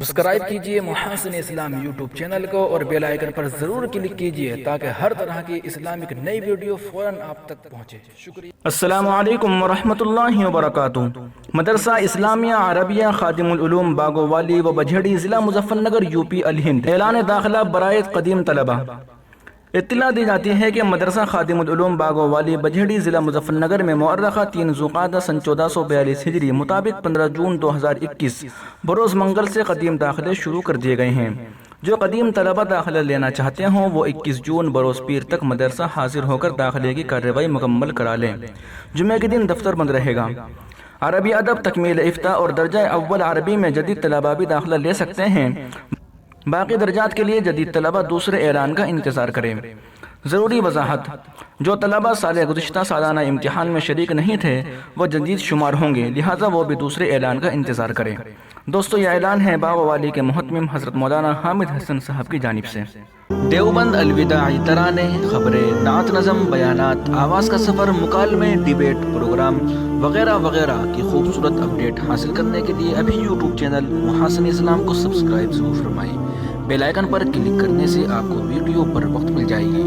Subscribe کیجئے محاسن اسلام YouTube channel کو اور بیل آئیکن پر ضرور کلک کیجئے تاکہ ہر طرح کی اسلامک نئی ویڈیو فوراً آپ تک پہنچے۔ شکریہ۔ السلام علیکم ورحمۃ اللہ وبرکاتہ۔ مدرسہ اسلامیہ عربیہ خادم العلوم باغوں والی و بجھڑی ضلع مظفر نگر یوپی الہند اعلان داخلہ برائے قدیم طلباء۔ اطلاع دی جاتی ہے کہ مدرسہ خادم العلوم باغوں والی بجھڑی ضلع مظفر نگر میں مؤرخہ 3 ذوالقعدہ سن 1442 ہجری مطابق 15 جون 2021 بروز منگل سے قدیم داخلے شروع کر دیے گئے ہیں۔ جو قدیم طلبہ داخلہ لینا چاہتے ہوں وہ 21 جون بروز پیر تک مدرسہ حاضر ہو کر داخلے کی کارروائی مکمل کرا لیں۔ جمعہ کے دن دفتر بند رہے گا۔ عربی ادب، تکمیل افتاء اور درجہ اول عربی میں جدید طلباء بھی داخلہ لے سکتے ہیں۔ باقی درجات کے لیے جدید طلباء دوسرے اعلان کا انتظار کریں۔ ضروری وضاحت: جو طلباء سال گزشتہ سالانہ امتحان میں شریک نہیں تھے وہ جدید شمار ہوں گے، لہٰذا وہ بھی دوسرے اعلان کا انتظار کریں۔ دوستو، یہ اعلان ہے باغوں والی کے محتمم حضرت مولانا حامد حسن صاحب کی جانب سے۔ دیوبند الوداعی ترانے، خبریں، نعت نظم، بیانات، آواز کا سفر، مکالمے، ڈیبیٹ، پروگرام وغیرہ وغیرہ کی خوبصورت اپڈیٹ حاصل کرنے کے لیے ابھی یوٹیوب چینل محاسن اسلام کو سبسکرائب ضرور فرمائیں۔ بیل آئیکن پر کلک کرنے سے آپ کو ویڈیو پر وقت مل جائے گی۔